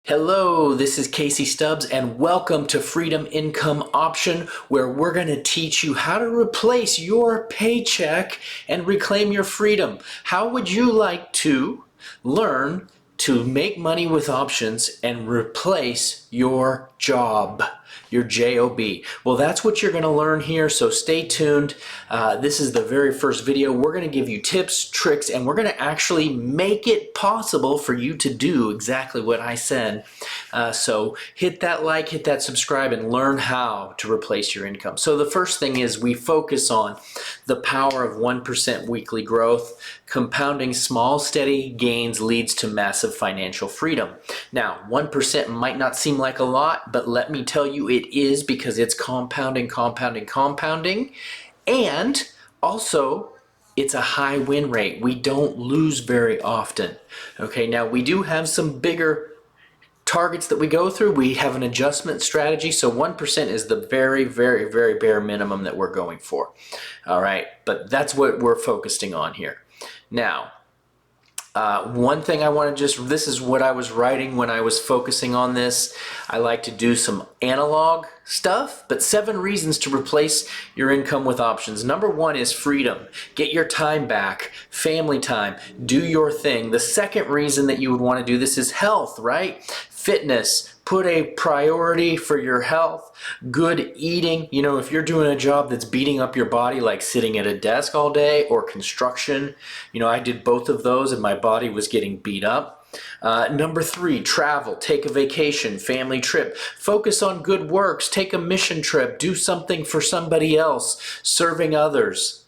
Hello, this is Casey Stubbs and welcome to Freedom Income Option, where we're going to teach you how to replace your paycheck and reclaim your freedom. How would you like to learn to make money with options and replace your job, your J-O-B? Well, that's what you're going to learn here, so stay tuned. This is the very first video. We're going to give you tips, tricks, and we're going to actually make it possible for you to do exactly what I said. So hit that like, hit that subscribe, and learn how to replace your income. So the first thing is we focus on the power of 1% weekly growth. Compounding small, steady gains leads to massive financial freedom. Now, 1% might not seem like a lot, but let me tell you it is, because it's compounding, and also it's a high win rate. We don't lose very often. Okay, now we do have some bigger targets that we go through. We have an adjustment strategy, so 1% is the very bare minimum that we're going for. All right, but that's what we're focusing on here. Now, one thing I want to this is what I was writing when I was focusing on this. I like to do some analog stuff, but 7 reasons to replace your income with options. Number 1 is freedom. Get your time back, family time, do your thing. The second reason that you would want to do this is health, right? Fitness. Put a priority for your health, good eating. You know, if you're doing a job that's beating up your body, like sitting at a desk all day or construction, you know, I did both of those and my body was getting beat up. Number 3, travel, take a vacation, family trip, focus on good works, take a mission trip, do something for somebody else, serving others.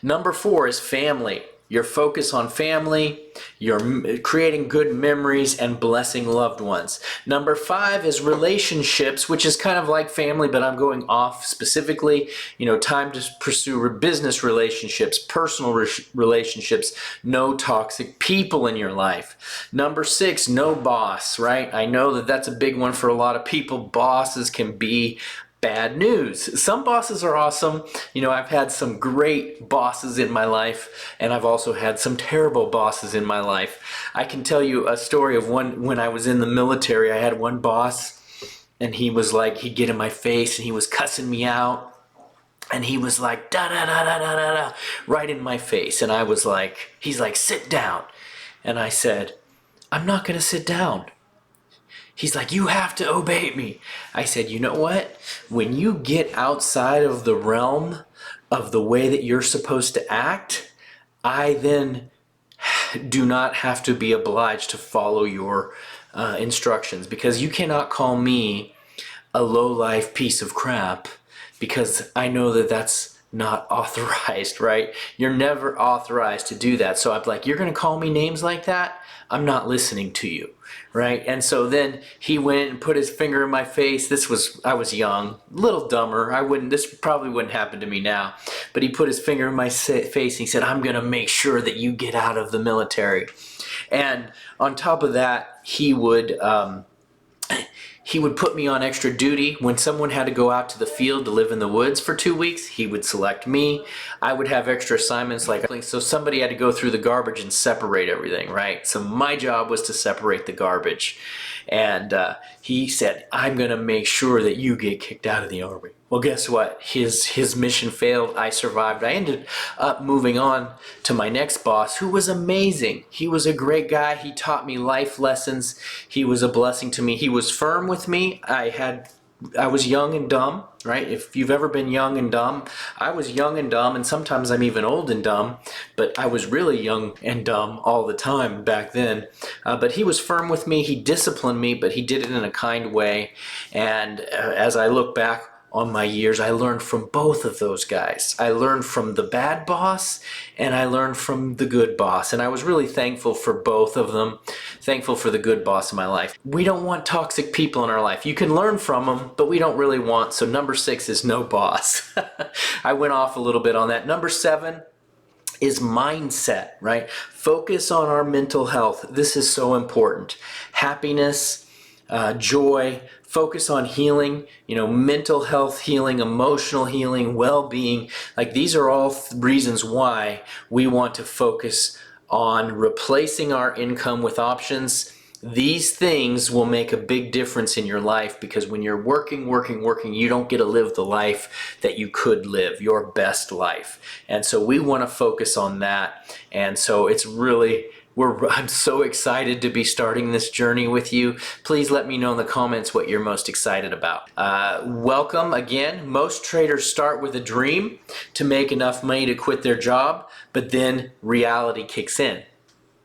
Number 4 is family. Your focus on family, you're creating good memories and blessing loved ones. Number 5 is relationships, which is kind of like family, but I'm going off specifically. You know, time to pursue business relationships, personal relationships, no toxic people in your life. Number 6, no boss, right? I know that that's a big one for a lot of people. Bosses can be bad news. Some bosses are awesome. You know, I've had some great bosses in my life, and I've also had some terrible bosses in my life. I can tell you a story of one when I was in the military. I had one boss, and he was like, he'd get in my face, and he was cussing me out, and he was like, da da da da da da da, right in my face. And I was like, he's like, sit down. And I said, I'm not going to sit down. He's like, you have to obey me. I said, you know what? When you get outside of the realm of the way that you're supposed to act, I then do not have to be obliged to follow your instructions, because you cannot call me a low-life piece of crap, because I know that that's not authorized, right? You're never authorized to do that. So I'm like, you're going to call me names like that? I'm not listening to you, right? And so then he went and put his finger in my face. I was young, a little dumber. This probably wouldn't happen to me now. But he put his finger in my face and he said, I'm going to make sure that you get out of the military. And on top of that, he would put me on extra duty. When someone had to go out to the field to live in the woods for 2 weeks, he would select me. I would have extra assignments, so somebody had to go through the garbage and separate everything, right? So my job was to separate the garbage. And he said, I'm going to make sure that you get kicked out of the Army. Well, guess what? His mission failed. I survived. I ended up moving on to my next boss, who was amazing. He was a great guy. He taught me life lessons. He was a blessing to me. He was firm with me. I was young and dumb, right? If you've ever been young and dumb, I was young and dumb, and sometimes I'm even old and dumb, but I was really young and dumb all the time back then. But he was firm with me. He disciplined me, but he did it in a kind way. And as I look back on my years, I learned from both of those guys. I learned from the bad boss, and I learned from the good boss. And I was really thankful for both of them, thankful for the good boss in my life. We don't want toxic people in our life. You can learn from them, but we don't really want. So number 6 is no boss. I went off a little bit on that. Number 7 is mindset, right? Focus on our mental health. This is so important. Happiness, joy, focus on healing, you know, mental health healing, emotional healing, well-being. Like, these are all reasons why we want to focus on replacing our income with options. These things will make a big difference in your life, because when you're working, you don't get to live the life that you could live, your best life. And so we want to focus on that. And so it's really, I'm so excited to be starting this journey with you. Please let me know in the comments what you're most excited about. Welcome again. Most traders start with a dream to make enough money to quit their job, but then reality kicks in.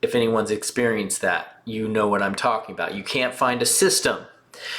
If anyone's experienced that, you know what I'm talking about. You can't find a system.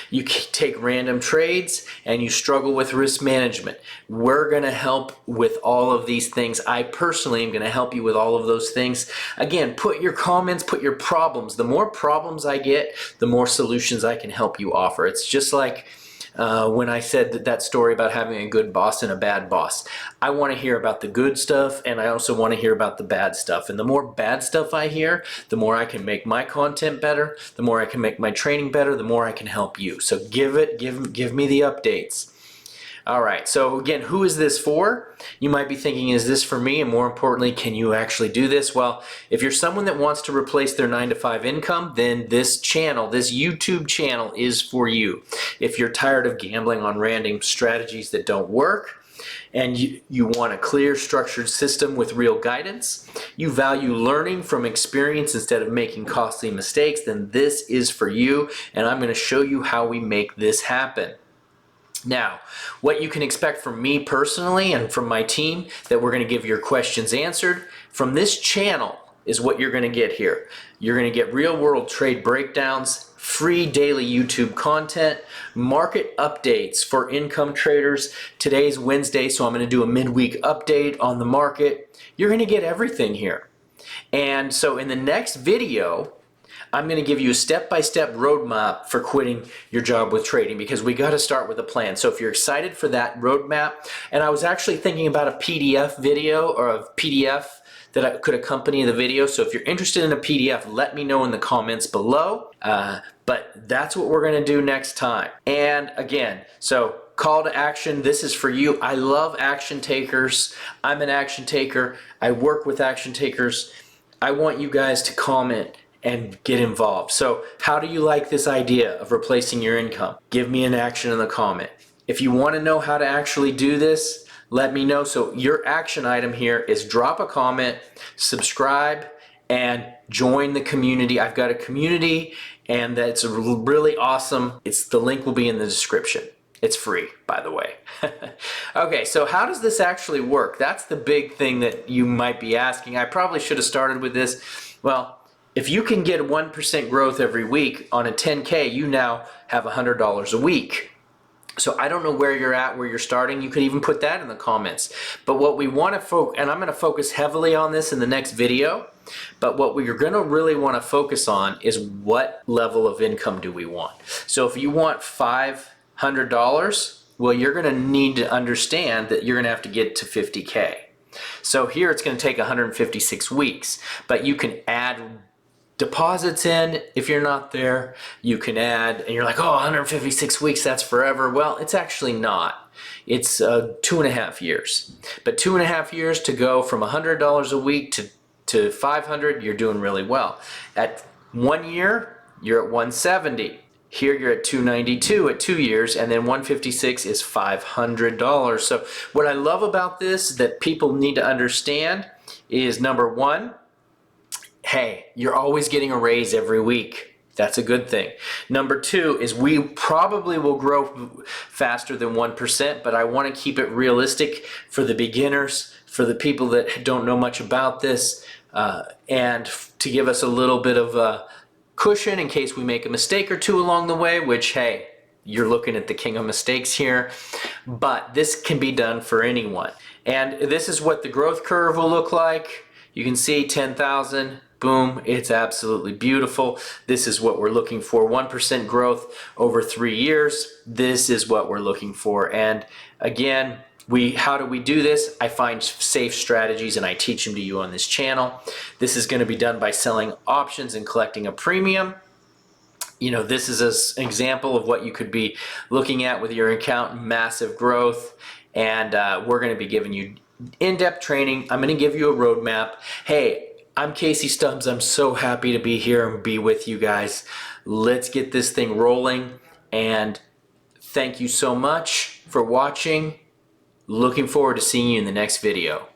You take random trades and you struggle with risk management. We're going to help with all of these things. I personally am going to help you with all of those things. Again, put your comments, put your problems. The more problems I get, the more solutions I can help you offer. It's just like when I said that story about having a good boss and a bad boss. I want to hear about the good stuff, and I also want to hear about the bad stuff. And the more bad stuff I hear, the more I can make my content better, the more I can make my training better, the more I can help you. So give me the updates. All right, so again, who is this for? You might be thinking, is this for me? And more importantly, can you actually do this? Well, if you're someone that wants to replace their 9-to-5 income, then this channel, this YouTube channel is for you. If you're tired of gambling on random strategies that don't work, and you want a clear, structured system with real guidance, you value learning from experience instead of making costly mistakes, then this is for you, and I'm going to show you how we make this happen. Now, what you can expect from me personally and from my team, that we're going to give your questions answered from this channel, is what you're going to get here. You're going to get real-world trade breakdowns, free daily YouTube content, market updates for income traders. Today's Wednesday, so I'm going to do a midweek update on the market. You're going to get everything here. And so in the next video, I'm going to give you a step-by-step roadmap for quitting your job with trading, because we got to start with a plan. So if you're excited for that roadmap, and I was actually thinking about a PDF video or a PDF that could accompany the video. So if you're interested in a PDF, let me know in the comments below. But that's what we're going to do next time. And again, so call to action, this is for you. I love action takers. I'm an action taker. I work with action takers. I want you guys to comment and get involved. So how do you like this idea of replacing your income? Give me an action in the comment. If you want to know how to actually do this, let me know. So your action item here is drop a comment, subscribe, and join the community. I've got a community, and that's really awesome. The link will be in the description. It's free, by the way. Okay, so how does this actually work? That's the big thing that you might be asking. I probably should have started with this. Well, if you can get 1% growth every week on a 10K, you now have $100 a week. So I don't know where you're at, where you're starting. You could even put that in the comments. But what we want to focus, and I'm going to focus heavily on this in the next video, but what we're going to really want to focus on is what level of income do we want. So if you want $500, well, you're going to need to understand that you're going to have to get to 50K. So here it's going to take 156 weeks, but you can add deposits in. If you're not there, you can add, and you're like, oh, 156 weeks, that's forever. Well, it's actually not. It's 2.5 years. But 2.5 years to go from $100 a week to 500, you're doing really well. At 1 year, you're at 170. Here you're at 292 at 2 years, and then 156 is $500. So what I love about this that people need to understand is, number one, hey, you're always getting a raise every week. That's a good thing. Number two is we probably will grow faster than 1%, but I want to keep it realistic for the beginners, for the people that don't know much about this, and to give us a little bit of a cushion in case we make a mistake or two along the way, which, hey, you're looking at the king of mistakes here, but this can be done for anyone. And this is what the growth curve will look like. You can see 10,000, boom, it's absolutely beautiful. This is what we're looking for, 1% growth over 3 years. This is what we're looking for. And again, how do we do this? I find safe strategies and I teach them to you on this channel. This is going to be done by selling options and collecting a premium. You know, this is an example of what you could be looking at with your account, massive growth. And we're going to be giving you in-depth training. I'm going to give you a roadmap. Hey, I'm Casey Stubbs. I'm so happy to be here and be with you guys. Let's get this thing rolling, and thank you so much for watching. Looking forward to seeing you in the next video.